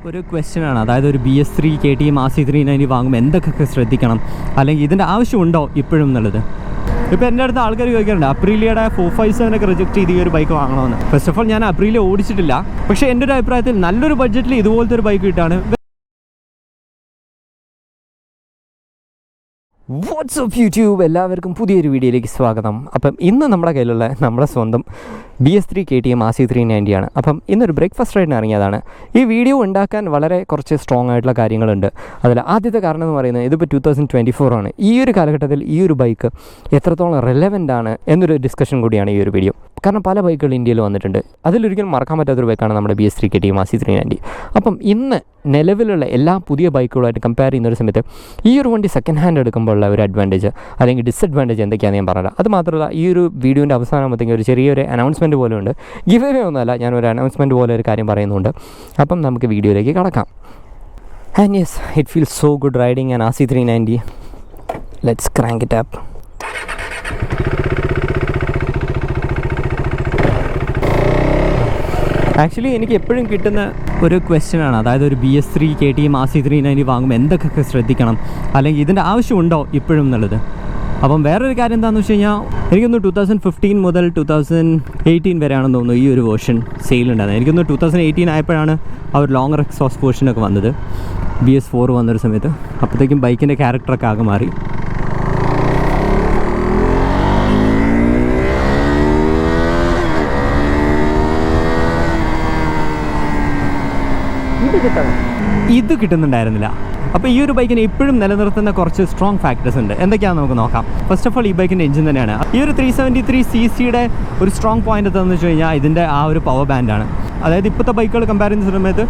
ഒരു ക്വസ്റ്റ്യനാണ്, അതായത് ഒരു BS3 KTM RC390 വാങ്ങുമ്പോൾ എന്തൊക്കെ ശ്രദ്ധിക്കണം, അല്ലെങ്കിൽ ഇതിൻ്റെ ആവശ്യമുണ്ടോ ഇപ്പോഴും എന്നുള്ളത്. ഇപ്പോൾ എൻ്റെ അടുത്ത് ആൾക്കാർ ചോദിക്കാറുണ്ട് അപ്രീലിയയുടെ 457 റിജക്ട് ചെയ്ത് ഈ ഒരു ബൈക്ക് വാങ്ങണമെന്ന്. ഫസ്റ്റ് ഓഫ് ഓൾ ഞാൻ അപ്രീലിയ ഓടിച്ചിട്ടില്ല, പക്ഷേ എൻ്റെ ഒരു അഭിപ്രായത്തിൽ നല്ലൊരു ബഡ്ജറ്റിൽ ഇതുപോലത്തെ ഒരു ബൈക്ക് കിട്ടാണ്. വാട്സ്ആപ്പ് യൂട്യൂബ്, എല്ലാവർക്കും പുതിയൊരു വീഡിയോയിലേക്ക് സ്വാഗതം. അപ്പം ഇന്ന് നമ്മുടെ കയ്യിലുള്ള നമ്മുടെ സ്വന്തം BS3 KTM RC390 ആണ്. അപ്പം ഇന്നൊരു ബ്രേക്ക്ഫാസ്റ്റ് റൈഡിന് ഇറങ്ങിയതാണ്. ഈ വീഡിയോ ഉണ്ടാക്കാൻ വളരെ കുറച്ച് സ്ട്രോങ് ആയിട്ടുള്ള കാര്യങ്ങളുണ്ട്. അതിൽ ആദ്യത്തെ കാരണം എന്ന് പറയുന്നത് ഇതിപ്പോൾ 2024 ആണ്. ഈ ഒരു കാലഘട്ടത്തിൽ ഈ ഒരു ബൈക്ക് എത്രത്തോളം റെലവൻ്റ് ആണ് എന്നൊരു ഡിസ്കഷൻ കൂടിയാണ് ഈ ഒരു വീഡിയോ. കാരണം പല ബൈക്കുകൾ ഇന്ത്യയിൽ വന്നിട്ടുണ്ട്. അതിലൊരിക്കലും മറക്കാൻ പറ്റാത്തൊരു ബൈക്കാണ് നമ്മുടെ BS3 KTM RC390. അപ്പം ഇന്ന് നിലവിലുള്ള എല്ലാ പുതിയ ബൈക്കുകളായിട്ട് കമ്പയർ ചെയ്യുന്ന ഒരു സമയത്ത് ഈ ഒരു വണ്ടി സെക്കൻഡ് ഹാൻഡ് എടുക്കുമ്പോഴുള്ള ഒരു അഡ്വാൻറ്റേജ് അല്ലെങ്കിൽ ഡിസഡ്വാൻറ്റേജ് എന്തൊക്കെയാണെന്ന് ഞാൻ പറഞ്ഞത്. അത് മാത്രമല്ല ഈ ഒരു വീഡിയോൻ്റെ അവസാനമാകുമ്പോഴത്തേക്കും ഒരു ചെറിയൊരു അനൗൺസ്മെൻറ്റ് പോലെ ഉണ്ട്. ഗിവ് അവേ ഒന്നുമല്ല, ഞാനൊരു അനൗൺസ്മെൻറ്റ് പോലെ ഒരു കാര്യം പറയുന്നുണ്ട്. അപ്പം നമുക്ക് വീഡിയോയിലേക്ക് കടക്കാം. And yes, it feels so good riding an RC390. Let's crank it up. Actually എനിക്ക് എപ്പോഴും കിട്ടുന്ന ഒരു ക്വസ്റ്റ്യനാണ്, അതായത് ഒരു BS3 KTM RC390 വാങ്ങുമ്പോൾ എന്തൊക്കെ ശ്രദ്ധിക്കണം, അല്ലെങ്കിൽ ഇതിൻ്റെ ആവശ്യമുണ്ടോ ഇപ്പോഴും എന്നുള്ളത്. അപ്പം വേറൊരു കാര്യം എന്താണെന്ന് വെച്ച് കഴിഞ്ഞാൽ എനിക്കൊന്ന് 2015 മുതൽ 2018 വരെയാണെന്ന് തോന്നുന്നു ഈ ഒരു വേർഷൻ സെയിലുണ്ടായിരുന്നത്. എനിക്കൊന്ന് 2018 ആയപ്പോഴാണ് ആ ഒരു ലോങ്ങർ എക്സോസ്റ്റ് വേർഷനൊക്കെ വന്നത്, BS4 വന്നൊരു സമയത്ത്. അപ്പോഴത്തേക്കും ബൈക്കിൻ്റെ ക്യാരക്ടറൊക്കെ ആകെ മാറി. ഇത് കിട്ടുന്നുണ്ടായിരുന്നില്ല. അപ്പോൾ ഈ ഒരു ബൈക്കിനെ ഇപ്പോഴും നിലനിർത്തുന്ന കുറച്ച് സ്ട്രോങ് ഫാക്ടേഴ്സ് ഉണ്ട്. എന്തൊക്കെയാണെന്ന് നമുക്ക് നോക്കാം. ഫസ്റ്റ് ഓഫ് ഓൾ ഈ ബൈക്കിൻ്റെ എഞ്ചിൻ തന്നെയാണ്. ഈ ഒരു 373cc ഒരു സ്ട്രോങ് പോയിന്റ് എന്താണെന്ന് വെച്ച് കഴിഞ്ഞാൽ ഇതിൻ്റെ ആ ഒരു പവർ ബാൻഡാണ്. അതായത് ഇപ്പോഴത്തെ ബൈക്കുകൾ കമ്പയർ ചെയ്യുന്ന സമയത്ത്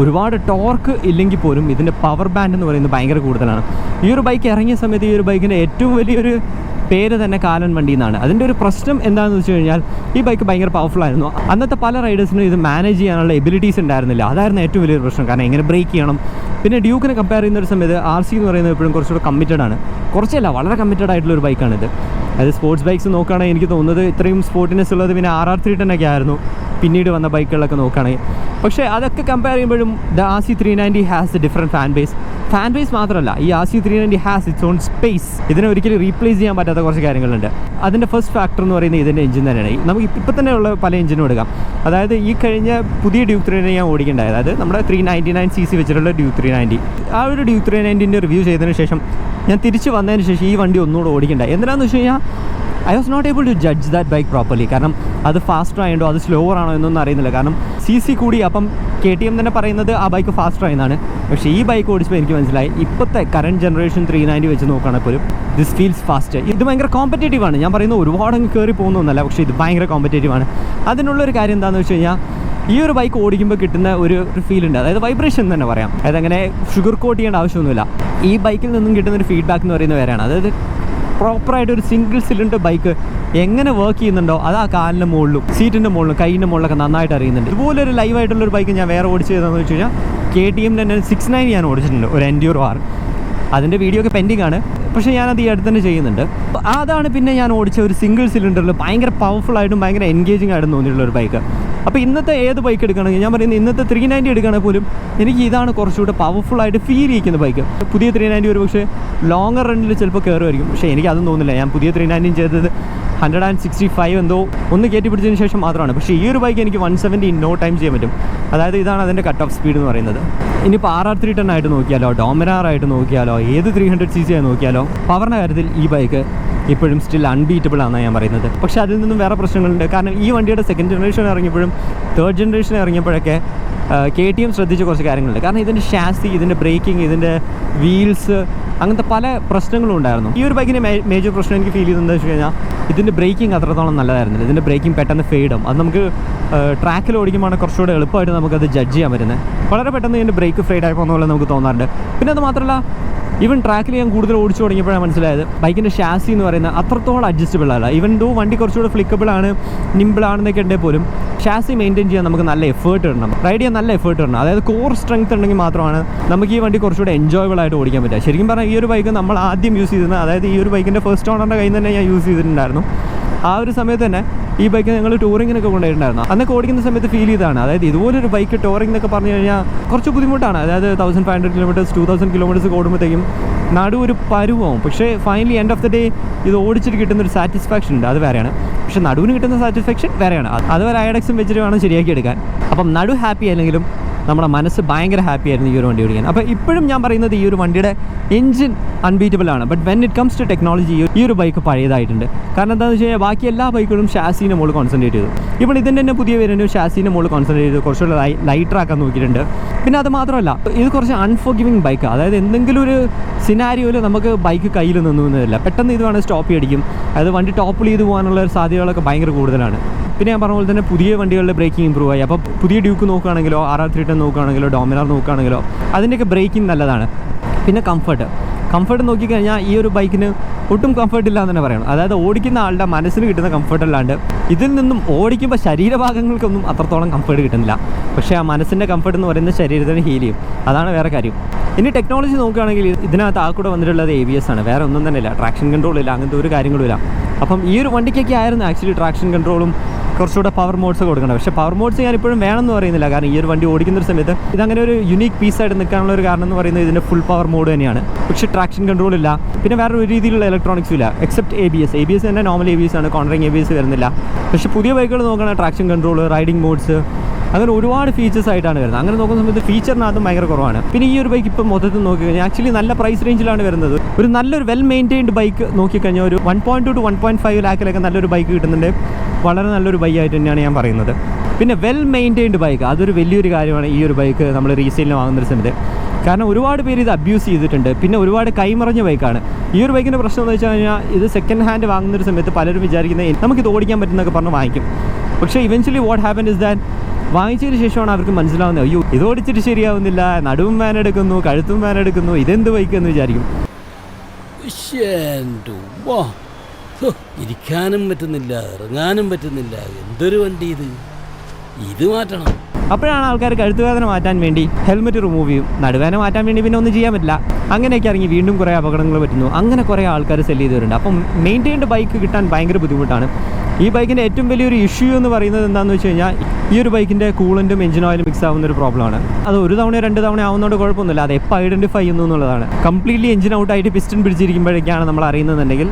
ഒരുപാട് ടോർക്ക് ഇല്ലെങ്കിൽ പോലും ഇതിൻ്റെ പവർ ബാൻഡ് എന്ന് പറയുന്നത് ഭയങ്കര കൂടുതലാണ്. ഈ ഒരു ബൈക്ക് ഇറങ്ങിയ സമയത്ത് ഈ ഒരു ബൈക്കിൻ്റെ ഏറ്റവും വലിയൊരു പേര് തന്നെ കാലൻ വണ്ടി എന്നാണ്. അതിൻ്റെ ഒരു പ്രശ്നം എന്താണെന്ന് വെച്ച് കഴിഞ്ഞാൽ ഈ ബൈക്ക് ഭയങ്കര പവർഫുൾ ആയിരുന്നു. അന്നത്തെ പല റൈഡേഴ്സിനും ഇത് മാനേജ് ചെയ്യാനുള്ള എബിലിറ്റീസ് ഉണ്ടായിരുന്നില്ല. അതായിരുന്നു ഏറ്റവും വലിയൊരു പ്രശ്നം. കാരണം എങ്ങനെ ബ്രേക്ക് ചെയ്യണം. പിന്നെ ഡ്യൂക്കിനെ കമ്പയർ ചെയ്യുന്ന ഒരു സമയത്ത് RC എന്ന് പറയുന്നത് എപ്പോഴും കുറച്ചുകൂടെ കമ്മിറ്റഡ് ആണ്. കുറച്ചല്ല, വളരെ കമ്മിറ്റഡ് ആയിട്ടുള്ളൊരു ബൈക്കാണിത്. അതായത് സ്പോർട്സ് ബൈക്സ് നോക്കുകയാണെങ്കിൽ എനിക്ക് തോന്നുന്നത് ഇത്രയും സ്പോർട്ടിനെസ് ഉള്ളത് പിന്നെ RR310 ഒക്കെ ആയിരുന്നു പിന്നീട് വന്ന ബൈക്കുകളൊക്കെ നോക്കുകയാണെങ്കിൽ. പക്ഷേ അതൊക്കെ കമ്പയർ ചെയ്യുമ്പോഴും the RC390 has A different fan base മാത്രമല്ല, ഈ RC390 has it's on space. ഇതിനെ ഒരിക്കലും റീപ്ലേസ് ചെയ്യാൻ പറ്റാത്ത കുറച്ച് കാര്യങ്ങളുണ്ട്. അതിൻ്റെ ഫസ്റ്റ് ഫാക്ടർ എന്ന് പറയുന്നത് ഇതിൻ്റെ എഞ്ചിൻ തന്നെയാണ്. നമുക്ക് ഇപ്പോൾ തന്നെയുള്ള പല എഞ്ചിനും എടുക്കാം. അതായത് ഈ കഴിഞ്ഞ പുതിയ ഡ്യൂക്ക് 390 ഞാൻ ഓടിക്കേണ്ടത്, അതായത് നമ്മുടെ 399cc വെച്ചിട്ടുള്ള ഡ്യൂക്ക് 390. ആ ഒരു ഡ്യൂക്ക് 390ൻ്റെ റിവ്യൂ ചെയ്തതിന് ശേഷം ഞാൻ തിരിച്ച് വന്നതിന് ശേഷം ഈ വണ്ടി ഒന്നുകൂടെ ഓടിക്കേണ്ട. എന്തിനാണെന്ന് വെച്ച് കഴിഞ്ഞാൽ I was not able to judge that bike properly. കാരണം അത് ഫാസ്റ്റർ ആയതുകൊണ്ടോ അത് സ്ലോവർ ആണോ എന്നൊന്നും അറിയുന്നില്ല. കാരണം CC കൂടി, അപ്പം KTM തന്നെ പറയുന്നത് ആ ബൈക്ക് ഫാസ്റ്റർ ആയെന്നാണ്. പക്ഷേ ഈ ബൈക്ക് ഓടിച്ചപ്പോൾ എനിക്ക് മനസ്സിലായി ഇപ്പോഴത്തെ കറണ്ട് ജനറേഷൻ 390 വെച്ച് നോക്കുകയാണെങ്കിൽ പോലും ദിസ് ഫീൽസ് ഫാസ്റ്റ്. ഇത് ഭയങ്കര കോമ്പറ്റേറ്റീവാണ്. ഞാൻ പറയുന്നത് ഒരുപാടങ്ങ് കയറി പോകുന്നൊന്നുമല്ല, പക്ഷേ ഇത് ഭയങ്കര കോമ്പറ്റേറ്റീവാണ്. അതിനുള്ളൊരു കാര്യം എന്താണെന്ന് വെച്ച് കഴിഞ്ഞാൽ ഈ ഒരു ബൈക്ക് ഓടിക്കുമ്പോൾ കിട്ടുന്ന ഒരു ഫീൽ ഉണ്ട്, അതായത് വൈബ്രേഷൻ എന്ന് തന്നെ പറയാം. അതായത് അങ്ങനെ ഷുഗർ കോട്ട് ചെയ്യേണ്ട ആവശ്യമൊന്നുമില്ല. ഈ ബൈക്കിൽ നിന്നും കിട്ടുന്ന ഒരു ഫീഡ്ബാക്ക് എന്ന് പറയുന്ന വേറെയാണ്. അതായത് പ്രോപ്പറായിട്ട് ഒരു സിംഗിൾ സിലിണ്ടർ ബൈക്ക് എങ്ങനെ വർക്ക് ചെയ്യുന്നുണ്ടോ അത് ആ കാലിൻ്റെ മുകളിലും സീറ്റിൻ്റെ മുകളിലും കൈയിൻ്റെ മുകളിലൊക്കെ നന്നായിട്ട് അറിയുന്നുണ്ട്. ഇതുപോലെ ഒരു ലൈവായിട്ടുള്ളൊരു ബൈക്ക് ഞാൻ വേറെ ഓടിച്ച് ചെയ്തതെന്ന് വെച്ച് കഴിഞ്ഞാൽ KTM തന്നെ 690 ഞാൻ ഓടിച്ചിട്ടുണ്ട്, ഒരു Enduro R. അതിൻ്റെ വീഡിയോ ഒക്കെ പെൻഡിങ് ആണ്, പക്ഷേ ഞാനത് ഈ അടുത്ത് തന്നെ ചെയ്യുന്നുണ്ട്. അതാണ് പിന്നെ ഞാൻ ഓടിച്ച ഒരു സിംഗിൾ സിലിണ്ടറിൽ ഭയങ്കര പവർഫുള്ളായിട്ടും ഭയങ്കര എൻഗേജിങ് ആയിട്ടും തോന്നിയിട്ടുള്ളൊരു ബൈക്ക്. അപ്പോൾ ഇന്നത്തെ ഏത് ബൈക്ക് എടുക്കുകയാണെങ്കിൽ ഞാൻ പറയുന്നത് ഇന്നത്തെ 390 എടുക്കുകയാണെങ്കിൽ പോലും എനിക്ക് ഇതാണ് കുറച്ചുകൂടെ പവർഫുള്ളായിട്ട് ഫീൽ ചെയ്യിക്കുന്ന ബൈക്ക്. പുതിയ 390 ഒരു പക്ഷേ ലോങ്ങർ റണ്ണിൽ ചിലപ്പോൾ കയറുമായിരിക്കും, പക്ഷേ എനിക്കതും തോന്നുന്നില്ല. ഞാൻ പുതിയ 390 ചെയ്തത് 165 എന്തോ ഒന്ന് കയറ്റി പിടിച്ചതിന് ശേഷം മാത്രമാണ്. പക്ഷേ ഈ ഒരു ബൈക്ക് എനിക്ക് 170 ഇൻ നോ ടൈം ചെയ്യാൻ പറ്റും. അതായത് ഇതാണ് അതിൻ്റെ കട്ട് ഓഫ് സ്പീഡ് എന്ന് പറയുന്നത്. ഇനിയിപ്പോൾ RR310 ആയിട്ട് നോക്കിയാലോ, ഡോമിനാർ ആയിട്ട് നോക്കിയാലോ, ഏത് 300cc ആയി നോക്കിയാലോ, പവറിൻ്റെ കാര്യത്തിൽ ഈ ബൈക്ക് ഇപ്പോഴും സ്റ്റിൽ അൺബീറ്റബിൾ ആണെന്നാണ് ഞാൻ പറയുന്നത്. പക്ഷേ അതിൽ നിന്നും വേറെ പ്രശ്നങ്ങളുണ്ട്. കാരണം ഈ വണ്ടിയുടെ സെക്കൻഡ് ജനറേഷൻ ഇറങ്ങിയപ്പോഴും തേർഡ് ജനറേഷൻ ഇറങ്ങിയപ്പോഴൊക്കെ KTM ശ്രദ്ധിച്ച കുറച്ച് കാര്യങ്ങളുണ്ട്. കാരണം ഇതിൻ്റെ ഷാസി, ഇതിൻ്റെ ബ്രേക്കിംഗ്, ഇതിൻ്റെ വീൽസ്, അങ്ങനത്തെ പല പ്രശ്നങ്ങളും ഉണ്ടായിരുന്നു. ഈ ഒരു ബൈക്കിൻ്റെ മേജർ പ്രശ്നം എനിക്ക് ഫീൽ ചെയ്തതെന്ന് വെച്ച് കഴിഞ്ഞാൽ ഇതിൻ്റെ ബ്രേക്കിംഗ് അത്രത്തോളം നല്ലതായിരുന്നില്ല. ഇതിൻ്റെ ബ്രേക്കിംഗ് പെട്ടെന്ന് ഫെയ്ഡും. അത് നമുക്ക് ട്രാക്കിൽ ഓടിക്കുമ്പോൾ കുറച്ചുകൂടെ എളുപ്പമായിട്ട് നമുക്കത് ജഡ്ജ് ചെയ്യാൻ പറ്റുന്നത്. വളരെ പെട്ടെന്ന് ഇതിൻ്റെ ബ്രേക്ക് ഫെയ്ഡ് ആയി പോകുന്ന പോലെ നമുക്ക് തോന്നാറുണ്ട്. പിന്നെ അത് മാത്രമല്ല, ഈവൻ ട്രാക്കിൽ ഞാൻ കൂടുതൽ ഓടിച്ചു തുടങ്ങിയപ്പോഴാണ് മനസ്സിലായത് ബൈക്കിൻ്റെ ഷാസി എന്ന് പറയുന്നത് അത്രത്തോളം അഡ്ജസ്റ്റബിൾ അല്ല. ഈവൻ ദോ വണ്ടി കുറച്ചുകൂടെ ഫ്ലിക്കബിൾ ആണ്, നിമ്പിൾ ആണെന്നൊക്കെ ഉണ്ടെങ്കിൽ പോലും ഷാസി മെയിൻറ്റെയിൻ ചെയ്യാൻ നമുക്ക് നല്ല എഫേർട്ട് ഇടണം, റൈഡ് ചെയ്യാൻ നല്ല എഫേർട്ട് ഇടണം. അതായത് കോർ സ്ട്രെങ്ത് ഉണ്ടെങ്കിൽ മാത്രമാണ് നമുക്ക് ഈ വണ്ടി കുറച്ചുകൂടെ എൻജോയബിൾ ആയിട്ട് ഓടിക്കാൻ പറ്റുക. ശരിക്കും പറഞ്ഞാൽ ഈ ഒരു ബൈക്ക് നമ്മൾ ആദ്യം യൂസ് ചെയ്തിരുന്നത്, അതായത് ഈ ഒരു ബൈക്കിൻ്റെ ഫസ്റ്റ് ഓണറിൻ്റെ കയ്യിൽ നിന്ന് തന്നെ ഞാൻ യൂസ് ചെയ്തിട്ടുണ്ടായിരുന്നു. ആ ഒരു സമയത്ത് തന്നെ ഈ ബൈക്ക് ഞങ്ങൾ ടൂറിങ്ങിനൊക്കെ കൊണ്ടുപോയിട്ടുണ്ടായിരുന്നു. അന്നൊക്കെ ഓടിക്കുന്ന സമയത്ത് ഫീൽ ചെയ്താണ്, അതായത് ഇതുപോലൊരു ബൈക്ക് ടൂറിംഗ് എന്നൊക്കെ പറഞ്ഞു കഴിഞ്ഞാൽ കുറച്ച് ബുദ്ധിമുട്ടാണ്. അതായത് 1500 കിലോമീറ്റേഴ്സ് 2000 കിലോമീറ്റേഴ്സ് ഓടുമ്പോഴത്തേക്കും നടു ഒരു പരുവാവും. പക്ഷേ finally end of the day ഇത് ഓടിച്ചിട്ട് കിട്ടുന്നൊരു സാറ്റിസ്ഫാക്ഷൻ ഉണ്ട്, അത് വേറെയാണ്. പക്ഷേ നടുവിന് കിട്ടുന്ന സാറ്റിസ്ഫാക്ഷൻ വേറെയാണ്. അതുവരെ അയഡക്സും വെച്ചിട്ട് വേണം ശരിയാക്കി എടുക്കാൻ. അപ്പം നടു ഹാപ്പി ആയില്ലെങ്കിലും നമ്മുടെ മനസ്സ് ഭയങ്കര ഹാപ്പി ആയിരുന്നു ഈ ഒരു വണ്ടി ഓടിക്കാൻ. അപ്പോൾ ഇപ്പോഴും ഞാൻ പറയുന്നത് ഈ ഒരു വണ്ടിയുടെ എഞ്ചിൻ അൺബീറ്റബിൾ ആണ്. But when it comes to technology ഈ ഒരു ബൈക്ക് പഴയതായിട്ടുണ്ട്. കാരണം എന്താണെന്ന് വെച്ച് കഴിഞ്ഞാൽ ബാക്കി എല്ലാ ബൈക്കുകളും ഷാസിൻ്റെ മുകളിൽ കോൺസെൻട്രേറ്റ് ചെയ്തു. ഇപ്പോൾ ഇതിൻ്റെ തന്നെ പുതിയ വേരിയൻറ്റ് ഷാസിൻ്റെ മുകളിൽ കോൺസെൻട്രേറ്റ് ചെയ്തു, കുറച്ചുകൂടെ ലൈറ്റർ ആക്കാൻ നോക്കിയിട്ടുണ്ട്. പിന്നെ അത് മാത്രമല്ല, ഇത് കുറച്ച് അൺഫോർഗിവിങ് ബൈക്കാണ്. അതായത് എന്തെങ്കിലും ഒരു സിനാരിയോയിൽ നമുക്ക് ബൈക്ക് കയ്യിൽ നിന്നൊന്നുമില്ല, പെട്ടെന്ന് ഇത് വേണമെങ്കിൽ സ്റ്റോപ്പ് ചെയ്യടിക്കും. അതായത് വണ്ടി ടോപ്പിൽ ചെയ്ത് പോകാനുള്ള സാധ്യതകളൊക്കെ ഭയങ്കര കൂടുതലാണ്. പിന്നെ ഞാൻ പറഞ്ഞ പോലെ തന്നെ പുതിയ വണ്ടികളുടെ ബ്രേക്കിംഗ് ഇമ്പ്രൂവ് ആയി. അപ്പോൾ പുതിയ ഡ്യൂക്ക് നോക്കുകയാണെങ്കിലോ RR310 നോക്കുകയാണെങ്കിലോ ഡോമിനാർ നോക്കുകയാണെങ്കിലോ അതിൻ്റെയൊക്കെ ബ്രേക്കിംഗ് നല്ലതാണ്. പിന്നെ കംഫർട്ട് നോക്കിക്കഴിഞ്ഞാൽ ഈ ഒരു ബൈക്കിന് ഒട്ടും കംഫർട്ട് ഇല്ല എന്ന് തന്നെ പറയണം. അതായത് ഓടിക്കുന്ന ആളുടെ മനസ്സിന് കിട്ടുന്ന കംഫർട്ട് അല്ലാണ്ട് ഇതിൽ നിന്നും ഓടിക്കുമ്പോൾ ശരീരഭാഗങ്ങൾക്കൊന്നും അത്രത്തോളം കംഫർട്ട് കിട്ടുന്നില്ല. പക്ഷേ ആ മനസ്സിൻ്റെ കംഫർട്ട് എന്ന് പറയുന്നത് ശരീരത്തിന് ഹീൽ ചെയ്യും, അതാണ് വേറെ കാര്യം. ഇനി ടെക്നോളജി നോക്കുകയാണെങ്കിൽ ഇതിനകത്ത് ആ കൂടെ വന്നിട്ടുള്ളത് ABS ആണ്, വേറെ ഒന്നും തന്നെ ഇല്ല. ട്രാക്ഷൻ കൺട്രോൾ ഇല്ല, അങ്ങനത്തെ ഒരു കാര്യങ്ങളും ഇല്ല. അപ്പം ഈ ഒരു വണ്ടിക്കൊക്കെ ആയിരുന്നു ആക്ച്വലി ട്രാക്ഷൻ കൺട്രോളും കുറച്ചുകൂടെ പവർ മോഡ്സ് കൊടുക്കണം. പക്ഷേ പവർ മോഡ്സ് ഞാൻ ഇപ്പോഴും വേണമെന്ന് പറയുന്നില്ല. കാരണം ഈ ഒരു വണ്ടി ഓടിക്കുന്ന ഒരു സമയത്ത് ഇതങ്ങനെ ഒരു യുണീക്ക് പീസായിട്ട് നിൽക്കാനുള്ള ഒരു കാരണം എന്ന് പറയുന്നത് ഇതിൻ്റെ ഫുൾ പവർ മോഡ് തന്നെയാണ്. പക്ഷേ ട്രാക്ഷൻ കൺട്രോൾ ഇല്ല, പിന്നെ വേറെ ഒരു രീതിയിലുള്ള ഇലക്ട്രോണിക്സും ഇല്ല എക്സെപ്റ്റ് ABS തന്നെ നോർമൽ ABS ആണ്, കോൺട്രിങ് ABS വരുന്നില്ല. പക്ഷേ പുതിയ ബൈക്കുകൾ നോക്കുകയാണെങ്കിൽ ട്രാക്ഷൻ കൺട്രോൾ, റൈഡിംഗ് മോഡ്സ്, അങ്ങനെ ഒരുപാട് ഫീച്ചേഴ്സ് ആയിട്ടാണ് വരുന്നത്. അങ്ങനെ നോക്കുന്ന സമയത്ത് ഫീച്ചറിനകത്തും ഭയങ്കര കുറവാണ്. പിന്നെ ഈ ഒരു ബൈക്ക് ഇപ്പോൾ മൊത്തത്തിൽ നോക്കിക്കഴിഞ്ഞാൽ ആക്ച്വലി നല്ല പ്രൈസ് റേഞ്ചിലാണ് വരുന്നത്. ഒരു നല്ലൊരു വെൽ മെയിൻറ്റെയിൻഡ് ബൈക്ക് നോക്കിക്കഴിഞ്ഞാൽ ഒരു 1.2 to 1.5 ലാഖിലൊക്കെ നല്ലൊരു ബൈക്ക് കിട്ടുന്നുണ്ട്. വളരെ നല്ലൊരു ബൈക്ക് ആയിട്ട് തന്നെയാണ് ഞാൻ പറയുന്നത്. പിന്നെ വെൽ മെയിൻറ്റെയിൻഡ് ബൈക്ക്, അതൊരു വലിയൊരു കാര്യമാണ് ഈ ഒരു ബൈക്ക് നമ്മൾ റീസെയിലിന് വാങ്ങുന്നൊരു സമയത്ത്. കാരണം ഒരുപാട് പേര് ഇത് അബ്യൂസ് ചെയ്തിട്ടുണ്ട്. പിന്നെ ഒരുപാട് കൈമറിഞ്ഞ ബൈക്കാണ് ഈ ഒരു ബൈക്കിൻ്റെ പ്രശ്നം എന്ന് വെച്ച് കഴിഞ്ഞാൽ ഇത് സെക്കൻഡ് ഹാൻഡ് വാങ്ങുന്നൊരു സമയത്ത് പലരും വിചാരിക്കുന്നത് നമുക്കിത് ഓടിക്കാൻ പറ്റുന്നൊക്കെ പറഞ്ഞ് വാങ്ങിക്കും. പക്ഷേ eventually what happen is that വാങ്ങിച്ചതിന് ശേഷമാണ് അവർക്ക് മനസ്സിലാവുന്നത്, അയ്യോ ഇത് ഓടിച്ചിട്ട് ശരിയാവുന്നില്ല, നടുവും വേനെടുക്കുന്നു, കഴുത്തും വേനെടുക്കുന്നു, ഇതെന്ത് ബൈക്ക് എന്ന് വിചാരിക്കും. ഇരിക്കാനും പറ്റുന്നില്ല, ഇറങ്ങാനും പറ്റുന്നില്ല, എന്തൊരു വണ്ടി ഇത് മാറ്റണം. അപ്പോഴാണ് ആൾക്കാർ കഴുത്തുവേദന മാറ്റാൻ വേണ്ടി ഹെൽമെറ്റ് റിമൂവ് ചെയ്യും, നടുവേദന മാറ്റാൻ വേണ്ടി പിന്നെ ഒന്നും ചെയ്യാൻ പറ്റില്ല, അങ്ങനെയൊക്കെ ഇറങ്ങി വീണ്ടും കുറേ അപകടങ്ങൾ പറ്റുന്നു. അങ്ങനെ കുറേ ആൾക്കാർ സെല് ചെയ്തവരുണ്ട്. അപ്പം മെയിൻറ്റെയിൻഡ് ബൈക്ക് കിട്ടാൻ ഭയങ്കര ബുദ്ധിമുട്ടാണ്. ഈ ബൈക്കിൻ്റെ ഏറ്റവും വലിയൊരു ഇഷ്യൂ എന്ന് പറയുന്നത് എന്താണെന്ന് വെച്ച് കഴിഞ്ഞാൽ ഈ ഒരു ബൈക്കിൻ്റെ കൂളൻറ്റും എഞ്ചിൻ ഓയിലും മിക്സ് ആവുന്ന ഒരു പ്രോബ്ലമാണ്. അത് ഒരു തവണയോ 2 തവണ ആവുന്നതുകൊണ്ട് കുഴപ്പമൊന്നുമില്ല, അത് എപ്പോൾ ഐഡൻറ്റിഫൈ ചെയ്യുന്നു എന്നുള്ളതാണ്. കംപ്ലീറ്റ്ലി എഞ്ചിൻ ഔട്ടായിട്ട് പിസ്റ്റൺ പിടിച്ചിരിക്കുമ്പോഴേക്കാണ് നമ്മൾ അറിയുന്നതെന്നുണ്ടെങ്കിൽ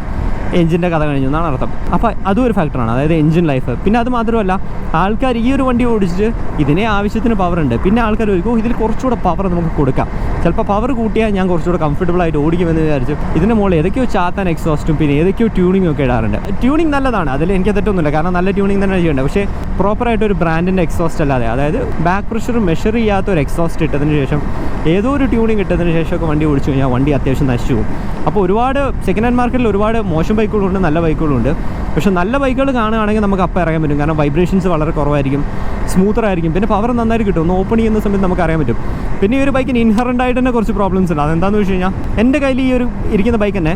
എഞ്ചിൻ്റെ കഥ കഴിഞ്ഞു എന്നാണ് അർത്ഥം. അപ്പോൾ അതും ഒരു ഫാക്ടറാണ്, അതായത് എഞ്ചിൻ ലൈഫ്. പിന്നെ അത് മാത്രമല്ല, ആൾക്കാർ ഈ ഒരു വണ്ടി ഓടിച്ചിട്ട് ഇതിനെ ആവശ്യത്തിന് പവർ ഉണ്ട്, പിന്നെ ആൾക്കാർ ചോദിക്കും ഇതിൽ കുറച്ചുകൂടെ പവർ നമുക്ക് കൊടുക്കാം, ചിലപ്പോൾ പവർ കൂട്ടിയാൽ ഞാൻ കുറച്ചുകൂടെ കംഫർട്ടബിൾ ആയിട്ട് ഓടിക്കുമെന്ന് വിചാരിച്ചു ഇതിൻ്റെ മുകളിൽ ഏതൊക്കെയോ ചാത്താൻ എക്സോസ്റ്റും പിന്നെ ഏതൊക്കെയോ ട്യൂണിംഗ് ഒക്കെ ഇടാറുണ്ട്. ട്യൂണിംഗ് നല്ലതാണ്, അതിൽ എനിക്ക് തെറ്റൊന്നുമില്ല, കാരണം നല്ല ട്യൂണിംഗ് തന്നെ ചെയ്യേണ്ടത്. പക്ഷേ പ്രോപ്പറായിട്ട് ഒരു ബ്രാൻഡിൻ്റെ എക്സോസ്റ്റ് അല്ലാതെ, അതായത് ബാക്ക് പ്രഷർ മെഷർ ചെയ്യാത്ത ഒരു എക്സോസ്റ്റ് ഇട്ടതിന് ശേഷം ഏതോ ഒരു ട്യൂണിംഗ് ഇട്ടതിന് ശേഷമൊക്കെ വണ്ടി ഓടിച്ചു കഴിഞ്ഞാൽ വണ്ടി അത്യാവശ്യം നശിച്ചു പോകും. അപ്പോൾ ഒരുപാട് സെക്കൻഡ് ഹാൻഡ് മാർക്കറ്റിൽ ഒരുപാട് മോശം ബൈക്കുകളുണ്ട്, നല്ല ബൈക്കുകളുണ്ട്. പക്ഷേ നല്ല ബൈക്കുകൾ കാണുകയാണെങ്കിൽ നമുക്ക് അപ്പം അറിയാൻ പറ്റും, കാരണം വൈബ്രേഷൻസ് വളരെ കുറവായിരിക്കും, സ്മൂത്തറായിരിക്കും, പിന്നെ പവർ നന്നായിട്ട് കിട്ടും. ഒന്ന് ഓപ്പൺ ചെയ്യുന്ന സമയത്ത് നമുക്ക് അറിയാൻ പറ്റും. പിന്നെ ഈ ഒരു ബൈക്കിന് ഇൻഹറൻ്റ് ആയിട്ട് തന്നെ കുറച്ച് പ്രോബ്ലംസ് ഉണ്ട്. അതെന്താണെന്ന് വെച്ച് കഴിഞ്ഞാൽ എൻ്റെ കയ്യിൽ ഈ ഒരു ഇരിക്കുന്ന ബൈക്ക് തന്നെ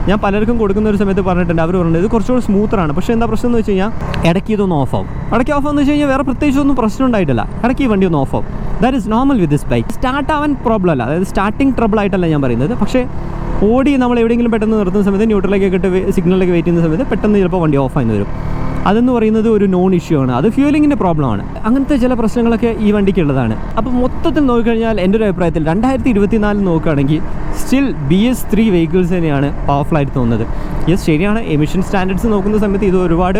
ഞാൻ പലർക്കും കൊടുക്കുന്ന ഒരു സമയത്ത് പറഞ്ഞിട്ടുണ്ട്, അവർ പറഞ്ഞത് ഇത് കുറച്ചുകൂടി സ്മൂത്തറാണ്. പക്ഷേ എന്താ പ്രശ്നം എന്ന് വെച്ച് കഴിഞ്ഞാൽ ഇടയ്ക്ക് ഇതൊന്ന് ഓഫാവും. ഇടയ്ക്ക് ഓഫ് എന്ന് വെച്ച് കഴിഞ്ഞാൽ വേറെ പ്രത്യേകിച്ചൊന്നും പ്രശ്നം ഉണ്ടായിട്ടില്ല, ഇടയ്ക്ക് ഈ വണ്ടി ഒന്ന് ഓഫാവും. That is normal with this bike. Start ആവാൻ പ്രോബ്ലം അല്ല, അതായത് സ്റ്റാർട്ടിങ് ട്രബിൾ ആയിട്ടല്ല ഞാൻ പറയുന്നത്. പക്ഷേ ഓടി നമ്മൾ എവിടെയെങ്കിലും പെട്ടെന്ന് നിർത്തുന്ന സമയത്ത് ന്യൂട്രലൊക്കെ ഇട്ട് സിഗ്നലൊക്കെ വെയിറ്റ് ചെയ്യുന്ന സമയത്ത് പെട്ടെന്ന് ചിലപ്പോൾ വണ്ടി ഓഫ് ആയി വരും. അതെന്ന് പറയുന്നത് ഒരു നോൺ ഇഷ്യൂ ആണ്, അത് ഫ്യൂലിങ്ങിൻ്റെ പ്രോബ്ലമാണ്. അങ്ങനത്തെ ചില പ്രശ്നങ്ങളൊക്കെ ഈ വണ്ടിക്കുള്ളതാണ്. അപ്പോൾ മൊത്തത്തിൽ നോക്കിക്കഴിഞ്ഞാൽ എൻ്റെ ഒരു അഭിപ്രായത്തിൽ 2024 നോക്കുകയാണെങ്കിൽ സ്റ്റിൽ BS3 വെഹിക്കിൾസ് തന്നെയാണ് പവർഫുൾ ആയിട്ട് തോന്നുന്നത്. യെസ്, ശരിയാണ്, എമിഷൻ സ്റ്റാൻഡേർഡ്സ് നോക്കുന്ന സമയത്ത് ഇത് ഒരുപാട്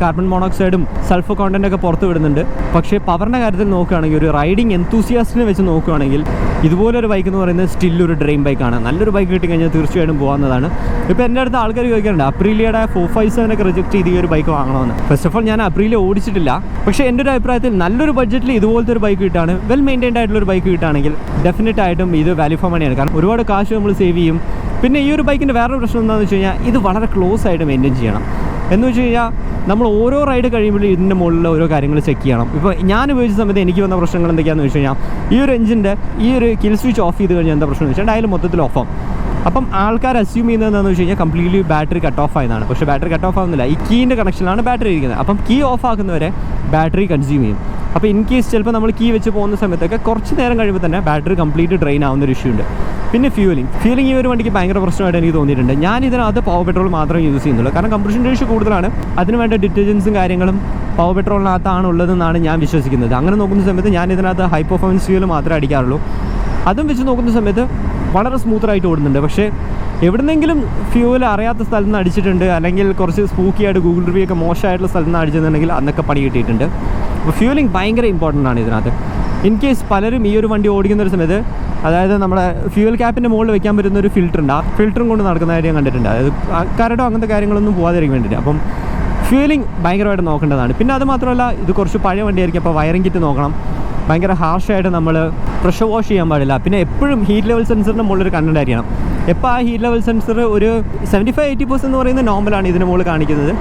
കാർബൺ മോണോക്സൈഡും സൾഫർ കോണ്ടൻറ്റൊക്കെ പുറത്ത് വിടുന്നുണ്ട്. പക്ഷേ പവറിൻ്റെ കാര്യത്തിൽ നോക്കുകയാണെങ്കിൽ ഒരു റൈഡിങ് എന്തൂസിയാസ്റ്റിനെ വെച്ച് നോക്കുകയാണെങ്കിൽ ഇതുപോലൊരു ബൈക്ക് എന്ന് പറയുന്നത് സ്റ്റിൽ ഒരു ഡ്രീം ബൈക്കാണ്. നല്ലൊരു ബൈക്ക് കിട്ടിക്കഴിഞ്ഞാൽ തീർച്ചയായിട്ടും പോകാവുന്നതാണ്. ഇപ്പോൾ എൻ്റെ അടുത്ത് ആൾക്കാർ ചോദിക്കാറുണ്ട് അപ്രീലിയയുടെ 457 റിജക്ട് ചെയ്ത് ഈ ഒരു ബൈക്ക് വാങ്ങണമെന്ന്. ഫസ്റ്റ് ഓഫ് ഓൾ ഞാൻ അപ്രീലിയ ഓടിച്ചിട്ടില്ല, പക്ഷേ എൻ്റെ ഒരു അഭിപ്രായത്തിൽ നല്ലൊരു ബഡ്ജറ്റിൽ ഇതുപോലത്തെ ഒരു ബൈക്ക് കിട്ടാണ്, വെൽ മെയിൻറ്റൈൻഡ് ആയിട്ടുള്ള ഒരു ബൈക്ക് കിട്ടുകയാണെങ്കിൽ ഡെഫിനറ്റ് ആയിട്ടും ഇത് വാല്യൂ ഫോർ മണിയാണ്. കാരണം ഒരുപാട് കാശ് നമ്മൾ സേവ് ചെയ്യും. പിന്നെ ഈ ഒരു ബൈക്കിൻ്റെ വേറൊരു പ്രശ്നം എന്താണെന്ന് വെച്ച് കഴിഞ്ഞാൽ ഇത് വളരെ ക്ലോസ് ആയിട്ട് മെയിൻറ്റെയിൻ ചെയ്യണം. എന്ന് വെച്ച് കഴിഞ്ഞാൽ നമ്മൾ ഓരോ റൈഡ് കഴിയുമ്പോഴും ഇതിൻ്റെ മുകളിൽ ഓരോ കാര്യങ്ങൾ ചെക്ക് ചെയ്യണം. ഇപ്പോൾ ഞാൻ ഉപയോഗിച്ച സമയത്ത് എനിക്ക് വന്ന പ്രശ്നങ്ങൾ എന്തൊക്കെയാണെന്ന് വെച്ച് കഴിഞ്ഞാൽ ഈ ഒരു എഞ്ചിൻ്റെ ഈ ഒരു കിൽ സ്വിച്ച് ഓഫ് ചെയ്ത് കഴിഞ്ഞാൽ എന്താ പ്രശ്നം എന്ന് വെച്ചാൽ അതിൽ മൊത്തത്തിൽ ഓഫാവും. അപ്പം ആൾക്കാർ അസ്യൂം ചെയ്യുന്നത് എന്താണെന്ന് വെച്ച് കഴിഞ്ഞാൽ കംപ്ലീറ്റ്ലി ബാറ്ററി കട്ട് ഓഫ് ആയതാണ്. പക്ഷേ ബാറ്ററി കട്ട് ഓഫ് ആവുന്നില്ല, ഈ കീൻ്റെ കണക്ഷനിലാണ് ബാറ്ററി ഇരിക്കുന്നത്. അപ്പം കീ ഓഫ് ആക്കുന്നവരെ ബാറ്ററി കൺസ്യൂം ചെയ്യും. അപ്പോൾ ഇൻ കേസ് ചിലപ്പോൾ നമ്മൾ കീ വെച്ച് പോകുന്ന സമയത്തൊക്കെ കുറച്ച് നേരം കഴിയുമ്പോൾ തന്നെ ബാറ്ററി കംപ്ലീറ്റ് ഡ്രെയിൻ ആവുന്നൊരു ഇഷ്യൂ ഉണ്ട്. പിന്നെ ഫ്യൂലിംഗ് ഈ ഒരു വണ്ടിക്ക് ഭയങ്കര പ്രശ്നമായിട്ട് എനിക്ക് തോന്നിയിട്ടുണ്ട്. ഞാൻ ഇതിനകത്ത് പവർ പെട്രോൾ മാത്രമേ യൂസ് ചെയ്യുന്നുള്ളൂ. കാരണം കംപ്രഷൻ റേഷ്യോ കൂടുതലാണ്. അതിന് വേണ്ട ഡിറ്റർജൻസും കാര്യങ്ങളും പവർ പെട്രോളിനകത്താണ് ഉള്ളതെന്നാണ് ഞാൻ വിശ്വസിക്കുന്നത്. അങ്ങനെ നോക്കുന്ന സമയത്ത് ഞാൻ ഇതിനകത്ത് ഹൈ പെർഫോമൻസ് ഫ്യൂൽ മാത്രമേ അടിക്കാറുള്ളൂ. അതും വെച്ച് നോക്കുന്ന സമയത്ത് വളരെ സ്മൂത്തറായിട്ട് ഓടുന്നുണ്ട്. പക്ഷേ എവിടെന്നെങ്കിലും ഫ്യൂവൽ അറിയാത്ത സ്ഥലത്ത് നിന്ന് അടിച്ചിട്ടുണ്ട്, അല്ലെങ്കിൽ കുറച്ച് സ്പൂക്കിയായിട്ട് ഗൂഗിൾ റിവ്യൂ ഒക്കെ മോശമായിട്ടുള്ള സ്ഥലത്ത് നിന്ന് അടിച്ചെന്നുണ്ടെങ്കിൽ അന്നൊക്കെ പണി കിട്ടിയിട്ടുണ്ട്. അപ്പോൾ ഫ്യൂലിംഗ് ഭയങ്കര ഇമ്പോർട്ടൻ്റ് ആണ് ഇതിനകത്ത്. ഇൻ കേസ് പലരും ഈ ഒരു വണ്ടി ഓടിക്കുന്ന ഒരു സമയത്ത്, അതായത് നമ്മുടെ ഫ്യൂവൽ ക്യാപ്പിൻ്റെ മുകളിൽ വെക്കാൻ പറ്റുന്ന ഒരു ഫിൽറ്റർ ഉണ്ട്, ആ ഫിൽറ്ററും കൊണ്ട് നടക്കുന്നതായിട്ട് ഞാൻ കണ്ടിട്ടുണ്ട്. അതായത് കരടോ അങ്ങനത്തെ കാര്യങ്ങളൊന്നും പോകാതിരിക്കാൻ വേണ്ടിയിട്ട്. അപ്പം ഫ്യൂലിംഗ് ഭയങ്കരമായിട്ട് നോക്കേണ്ടതാണ്. പിന്നെ അത് മാത്രമല്ല, ഇത് കുറച്ച് പഴയ വണ്ടിയായിരിക്കും, അപ്പോൾ വയറിംഗ് കിറ്റ് നോക്കണം. ഭയങ്കര ഹാർഷായിട്ട് നമ്മൾ പ്രഷർ വാഷ് ചെയ്യാൻ പാടില്ല. പിന്നെ എപ്പോഴും ഹീറ്റ് ലെവൽ സെൻസറിൻ്റെ മുകളിൽ കണ്ടന്റ് ആയിരിക്കണം. എപ്പോൾ ആ ഹീറ്റ് ലെവൽ സെൻസർ ഒരു 75-80% എന്ന് പറയുന്നത് നോർമലാണ് ഇതിന് മുകളിൽ കാണിക്കുന്നത്.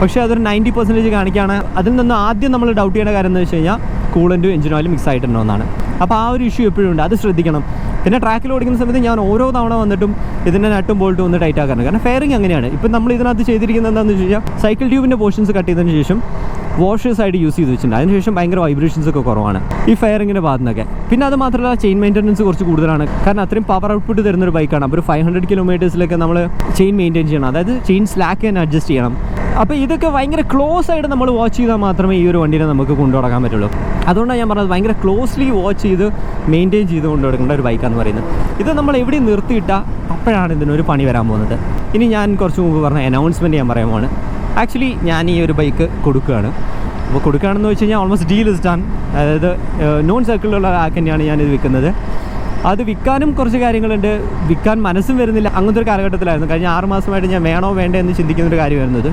പക്ഷേ അതൊരു 90% കാണിക്കുകയാണ്. അതിൽ നിന്ന് ആദ്യം നമ്മൾ ഡൗട്ട് ചെയ്യേണ്ട കാര്യം എന്ന് വെച്ച് കഴിഞ്ഞാൽ കൂളൻറ്റും എഞ്ചിൻ ഓയിലും മിക്സ് ആയിട്ടുണ്ടോ എന്നാണ്. അപ്പോൾ ആ ഒരു ഇഷ്യൂ എപ്പോഴും ഉണ്ട്, അത് ശ്രദ്ധിക്കണം. പിന്നെ ട്രാക്കിൽ ഓടിക്കുന്ന സമയത്ത് ഞാൻ ഓരോ തവണ വന്നിട്ടും ഇതിൻ്റെ നട്ടും ബോൾട്ടും ഒന്ന് ടൈറ്റ് ആക്കാറുണ്ട്. കാരണം ഫെയറിങ് അങ്ങനെയാണ്. ഇപ്പം നമ്മൾ ഇതിനകത്ത് ചെയ്തിരിക്കുന്നത് എന്താണെന്ന് വെച്ച് കഴിഞ്ഞാൽ സൈക്കിൾ ട്യൂബിൻ്റെ പോർഷൻസ് കട്ട് ചെയ്തതിന് ശേഷം വാഷേഴ്സായിട്ട് യൂസ് ചെയ്ത് വെച്ചിട്ടുണ്ട്. അതിനുശേഷം ഭയങ്കര വൈബ്രേഷൻസ് ഒക്കെ കുറവാണ് ഈ ഫെയറിങ്ങിൻ്റെ ഭാഗത്തു നിന്നൊക്കെ. പിന്നെ അത് മാത്രമല്ല, ചെയിൻ മെയിൻ്റനൻസ് കുറച്ച് കൂടുതലാണ്. കാരണം അത്രയും പവർ ഔട്ട്പുട്ട് തരുന്നൊരു ബൈക്കാണ്. അപ്പോൾ ഒരു 500 കിലോമീറ്റേഴ്സിലൊക്കെ നമ്മൾ ചെയിൻ മെയിൻറ്റെയിൻ ചെയ്യണം. അതായത് ചെയിൻ സ്ലാക്ക് തന്നെ അഡ്ജസ്റ്റ് ചെയ്യണം. അപ്പോൾ ഇതൊക്കെ ഭയങ്കര ക്ലോസ് ആയിട്ട് നമ്മൾ വാച്ച് ചെയ്താൽ മാത്രമേ ഈ ഒരു വണ്ടീനെ നമുക്ക് കൊണ്ടുനടക്കാൻ പറ്റുള്ളൂ. അതുകൊണ്ടാണ് ഞാൻ പറഞ്ഞത് ഭയങ്കര ക്ലോസ്ലി വാച്ച് ചെയ്ത് മെയിൻറ്റെയിൻ ചെയ്ത് കൊണ്ടുനടക്കേണ്ട ഒരു ബൈക്കാണെന്ന് പറയുന്നത്. ഇത് നമ്മൾ എവിടെ നിർത്തിയിട്ടാൽ അപ്പോഴാണ് ഇതിനൊരു പണി വരാൻ പോകുന്നത്. ഇനി ഞാൻ കുറച്ച് മുമ്പ് പറഞ്ഞ അനൗൺസ്മെൻറ്റ് ഞാൻ പറയാൻ പോവാണ്. ആക്ച്വലി ഞാൻ ഈ ഒരു ബൈക്ക് കൊടുക്കുകയാണ്. അപ്പോൾ കൊടുക്കുകയാണെന്ന് വെച്ച് കഴിഞ്ഞാൽ ഓൾമോസ്റ്റ് ഡീൽ ഇസ് ഡൺ. അതായത് നോൺ സർക്കിളിലുള്ള ആക്ക് തന്നെയാണ് ഞാനിത് വിൽക്കുന്നത്. അത് വിൽക്കാനും കുറച്ച് കാര്യങ്ങളുണ്ട്, വിൽക്കാൻ മനസ്സും വരുന്നില്ല. അങ്ങനത്തെ ഒരു കാലഘട്ടത്തിലായിരുന്നു. കഴിഞ്ഞ 6 മാസമായിട്ട് ഞാൻ വേണോ വേണ്ടേ എന്ന് ചിന്തിക്കുന്നൊരു കാര്യമായിരുന്നത്.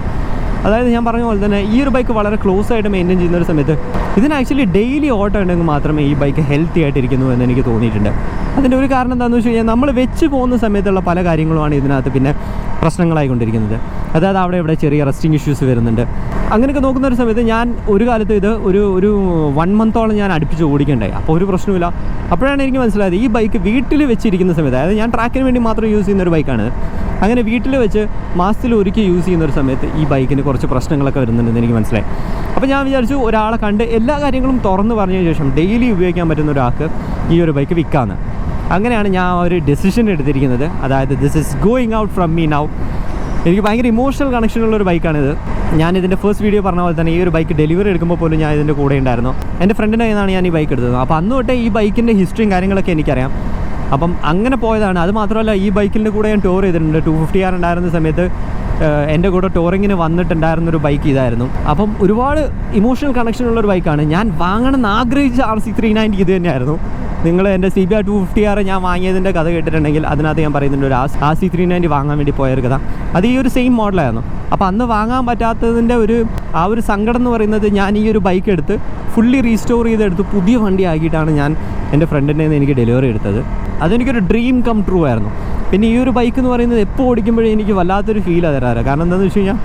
അതായത് ഞാൻ പറഞ്ഞ പോലെ തന്നെ ഈ ഒരു ബൈക്ക് വളരെ ക്ലോസ് ആയിട്ട് മെയിൻറ്റെയിൻ ചെയ്യുന്ന ഒരു സമയത്ത് ഇതിന് ആക്ച്വലി ഡെയിലി ഓട്ടം ഉണ്ടെങ്കിൽ മാത്രമേ ഈ ബൈക്ക് ഹെൽത്തി ആയിട്ടിരിക്കുന്നു എന്ന് എനിക്ക് തോന്നിയിട്ടുണ്ട്. അതിൻ്റെ ഒരു കാരണം എന്താണെന്ന് വെച്ച് കഴിഞ്ഞാൽ നമ്മൾ വെച്ച് പോകുന്ന സമയത്തുള്ള പല കാര്യങ്ങളുമാണ് ഇതിനകത്ത് പിന്നെ പ്രശ്നങ്ങളായിക്കൊണ്ടിരിക്കുന്നത്. അതായത് അവിടെ ഇവിടെ ചെറിയ റസ്റ്റിംഗ് ഇഷ്യൂസ് വരുന്നുണ്ട്. അങ്ങനെയൊക്കെ നോക്കുന്ന ഒരു സമയത്ത് ഞാൻ ഒരു കാലത്ത് ഇത് ഒരു 1 മന്തോളം ഞാൻ അടുപ്പിച്ച് ഓടിക്കണ്ടായി. അപ്പോൾ ഒരു പ്രശ്നമില്ല. അപ്പോഴാണ് എനിക്ക് മനസ്സിലായത് ഈ ബൈക്ക് വീട്ടിൽ വെച്ചിരിക്കുന്ന സമയത്ത്, അതായത് ഞാൻ ട്രാക്കിന് വേണ്ടി മാത്രം യൂസ് ചെയ്യുന്ന ഒരു ബൈക്കാണ്. അങ്ങനെ വീട്ടിൽ വെച്ച് മാസത്തിൽ ഒരിക്കൽ യൂസ് ചെയ്യുന്ന ഒരു സമയത്ത് ഈ ബൈക്കിന് കുറച്ച് പ്രശ്നങ്ങളൊക്കെ വരുന്നുണ്ടെന്ന് എനിക്ക് മനസ്സിലായി. അപ്പോൾ ഞാൻ വിചാരിച്ചു ഒരാളെ കണ്ട് എല്ലാ കാര്യങ്ങളും തുറന്ന് പറഞ്ഞതിന് ശേഷം ഡെയിലി ഉപയോഗിക്കാൻ പറ്റുന്ന ഒരാൾക്ക് ഈ ഒരു ബൈക്ക് വിൽക്കാമെന്ന്. അങ്ങനെയാണ് ഞാൻ ഒരു ഡെസിഷൻ എടുത്തിരിക്കുന്നത്. അതായത് this is going out from me now. എനിക്ക് ഭയങ്കര ഇമോഷണൽ കണക്ഷനുള്ളൊരു ബൈക്കാണിത്. ഞാൻ ഇതിൻ്റെ ഫസ്റ്റ് വീഡിയോ പറഞ്ഞ പോലെ തന്നെ ഈ ഒരു ബൈക്ക് ഡെലിവറി എടുക്കുമ്പോൾ പോലും ഞാൻ ഇതിൻ്റെ കൂടെ ഉണ്ടായിരുന്നു. എൻ്റെ ഫ്രണ്ടിൻ്റെ കയ്യിൽ നിന്നാണ് ഞാൻ ഈ ബൈക്ക് എടുത്തത്. അപ്പോൾ അന്ന് തൊട്ടേ ഈ ബൈക്കിൻ്റെ ഹിസ്റ്ററിയും കാര്യങ്ങളൊക്കെ എനിക്കറിയാം. അപ്പം അങ്ങനെ പോയതാണ്. അത് മാത്രമല്ല, ഈ ബൈക്കിൻ്റെ കൂടെ ഞാൻ ടൂർ ചെയ്തിട്ടുണ്ട്. 250R ഉണ്ടായിരുന്ന സമയത്ത് എൻ്റെ കൂടെ ടൂറിങ്ങിന് വന്നിട്ടുണ്ടായിരുന്നൊരു ബൈക്ക് ഇതായിരുന്നു. അപ്പം ഒരുപാട് ഇമോഷണൽ കണക്ഷനുള്ളൊരു ബൈക്കാണ്. ഞാൻ വാങ്ങണമെന്ന് ആഗ്രഹിച്ച RC390 ഇത് തന്നെയായിരുന്നു. നിങ്ങൾ എൻ്റെ CBR 250R ഞാൻ വാങ്ങിയതിൻ്റെ കഥ കേട്ടിട്ടുണ്ടെങ്കിൽ അതിനകത്ത് ഞാൻ പറയുന്നുണ്ട് ഒരു RC390 വാങ്ങാൻ വേണ്ടി പോയൊരു കഥ. അത് ഈ ഒരു സെയിം മോഡലായിരുന്നു. അപ്പോൾ അന്ന് വാങ്ങാൻ പറ്റാത്തതിൻ്റെ ആ ഒരു സങ്കടം എന്ന് പറയുന്നത്, ഞാൻ ഈ ഒരു ബൈക്ക് എടുത്ത് ഫുള്ളി റീസ്റ്റോർ ചെയ്തെടുത്ത് പുതിയ വണ്ടി ആക്കിയിട്ടാണ് ഞാൻ എൻ്റെ ഫ്രണ്ടിൻ്റെ നിന്ന് എനിക്ക് ഡെലിവറി എടുത്തത്. അതെനിക്കൊരു ഡ്രീം കം ട്രൂ ആയിരുന്നു. പിന്നെ ഈ ഒരു ബൈക്ക് എന്ന് പറയുന്നത് എപ്പോൾ ഓടിക്കുമ്പോഴേ എനിക്ക് വല്ലാത്തൊരു ഫീലാണ് തരാറ്. കാരണം എന്താണെന്ന് വെച്ച് കഴിഞ്ഞാൽ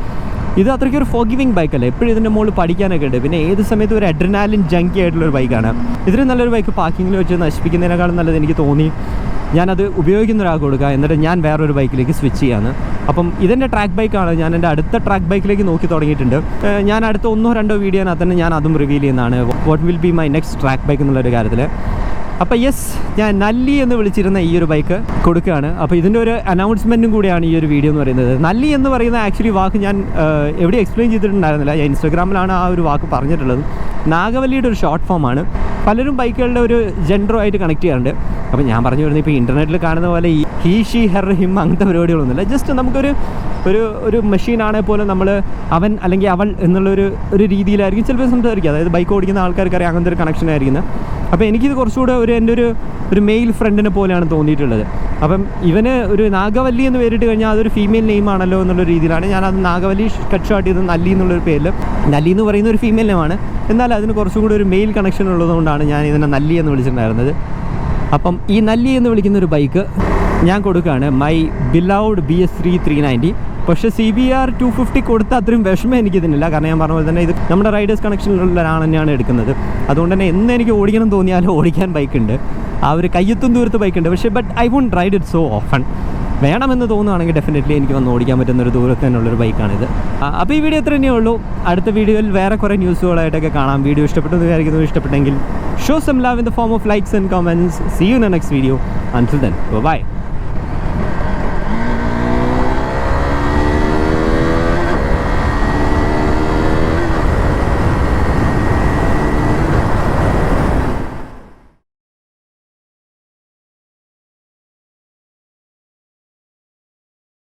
ഇത് അത്രയ്ക്ക് ഒരു ഫോർഗിവിങ് ബൈക്കല്ല. എപ്പോഴും ഇതിൻ്റെ മുകളിൽ പഠിക്കാനൊക്കെ ഉണ്ട്. പിന്നെ ഏത് സമയത്ത് ഒരു അഡ്രിനാലിൻ ജങ്കി ആയിട്ടുള്ളൊരു ബൈക്കാണ്. ഇതിന് നല്ലൊരു ബൈക്ക് പാർക്കിങ്ങിൽ വെച്ച് നശിപ്പിക്കുന്നതിനേക്കാളും നല്ലത് എനിക്ക് തോന്നി ഞാനത് ഉപയോഗിക്കുന്ന ഒരാൾക്ക് കൊടുക്കുക, എന്നിട്ട് ഞാൻ വേറൊരു ബൈക്കിലേക്ക് സ്വിച്ച് ചെയ്യാന്ന്. അപ്പം ഇതെൻ്റെ ട്രാക്ക് ബൈക്കാണ്. ഞാൻ എൻ്റെ അടുത്ത ട്രാക്ക് ബൈക്കിലേക്ക് നോക്കി തുടങ്ങിയിട്ടുണ്ട്. ഞാൻ അടുത്ത 1-2 വീഡിയോനകത്ത് തന്നെ ഞാൻ അതും റിവീൽ ചെയ്യുന്നതാണ്, what will be my next track bike എന്നുള്ളൊരു കാര്യത്തിൽ. അപ്പോൾ യെസ്, ഞാൻ നല്ലി എന്ന് വിളിച്ചിരുന്ന ഈ ഒരു ബൈക്ക് കൊടുക്കുകയാണ്. അപ്പോൾ ഇതിൻ്റെ ഒരു അനൗൺസ്മെൻറ്റും കൂടിയാണ് ഈ ഒരു വീഡിയോ എന്ന് പറയുന്നത്. നല്ലി എന്ന് പറയുന്ന ആക്ച്വലി വാക്ക് ഞാൻ എവിടെ എക്സ്പ്ലെയിൻ ചെയ്തിട്ടുണ്ടായിരുന്നില്ല. ഞാൻ ഇൻസ്റ്റാഗ്രാമിലാണ് ആ ഒരു വാക്ക് പറഞ്ഞിട്ടുള്ളത്. നാഗവല്ലിയുടെ ഒരു ഷോർട്ട് ഫോമാണ്. പലരും ബൈക്കുകളുടെ ഒരു ജെൻഡറുമായിട്ട് കണക്ട് ചെയ്യാറുണ്ട്. അപ്പോൾ ഞാൻ പറഞ്ഞു വരുന്നത് ഇപ്പോൾ ഇൻ്റർനെറ്റിൽ കാണുന്ന പോലെ ഈ ഹീ ഷീ ഹെർ ഹിം അങ്ങനത്തെ പരിപാടികളൊന്നുമില്ല. ജസ്റ്റ് നമുക്കൊരു ഒരു മെഷീനാണെങ്കിൽ പോലും നമ്മൾ അവൻ അല്ലെങ്കിൽ അവൾ എന്നുള്ളൊരു രീതിയിലായിരിക്കും ചിലപ്പോൾ സംസാരിക്കുക. അതായത് ബൈക്ക് ഓടിക്കുന്ന ആൾക്കാർക്കറിയാം അങ്ങനത്തെ ഒരു കണക്ഷൻ ആയിരിക്കുന്നത്. അപ്പോൾ എനിക്കിത് കുറച്ചുകൂടെ എൻ്റെ ഒരു മെയിൽ ഫ്രണ്ടിനെ പോലെയാണ് തോന്നിയിട്ടുള്ളത്. അപ്പം ഇവന് ഒരു നാഗവല്ലി എന്ന് പേരിട്ട് കഴിഞ്ഞാൽ അതൊരു ഫീമെയിൽ നെയിം ആണല്ലോ എന്നുള്ള രീതിയിലാണ് ഞാനത് നാഗവല്ലി കട്ട് ഷോട്ട് ചെയ്ത് നല്ലി എന്നുള്ളൊരു പേരിൽ. നല്ലി എന്ന് പറയുന്ന ഒരു ഫീമെയിൽ നെയിമാണ്, എന്നാൽ അതിന് കുറച്ചും കൂടി ഒരു മെയിൽ കണക്ഷൻ ഉള്ളതുകൊണ്ടാണ് ഞാൻ ഇതിനെ നല്ലി എന്ന് വിളിച്ചിട്ടുണ്ടായിരുന്നത്. അപ്പം ഈ നല്ലി എന്ന് വിളിക്കുന്നൊരു ബൈക്ക് ഞാൻ കൊടുക്കുകയാണ്, മൈ ബിലൗഡ് BS3 390. പക്ഷേ CBR 250 കൊടുത്ത അത്രയും വിഷമം എനിക്കിതിനില്ല. കാരണം ഞാൻ പറഞ്ഞ പോലെ തന്നെ ഇത് നമ്മുടെ റൈഡേഴ്സ് കണക്ഷനിലുള്ള ഒരാൾ തന്നെയാണ് എടുക്കുന്നത്. അതുകൊണ്ട് തന്നെ എന്ന് എനിക്ക് ഓടിക്കണം തോന്നിയാലും ഓടിക്കാൻ ബൈക്കുണ്ട്, ആ ഒരു കയ്യെത്തും ദൂരത്ത് ബൈക്കുണ്ട്. പക്ഷേ I won't ride it so often. വേണമെന്ന് തോന്നുകയാണെങ്കിൽ ഡെഫിനറ്റ്ലി എനിക്ക് വന്ന് ഓടിക്കാൻ പറ്റുന്നൊരു ദൂരത്ത് തന്നെയുള്ളൊരു ബൈക്കാണിത്. അപ്പോൾ ഈ വീഡിയോ ഇത്ര തന്നെയേ ഉള്ളൂ. അടുത്ത വീഡിയോയിൽ വേറെ കുറേ ന്യൂസുകളായിട്ടൊക്കെ കാണാം. വീഡിയോ ഇഷ്ടപ്പെട്ടെന്ന് വിചാരിക്കുന്നു. ഇഷ്ടപ്പെട്ടെങ്കിൽ Show some love in the form of likes and comments. See you in the next video. Until then, bye-bye.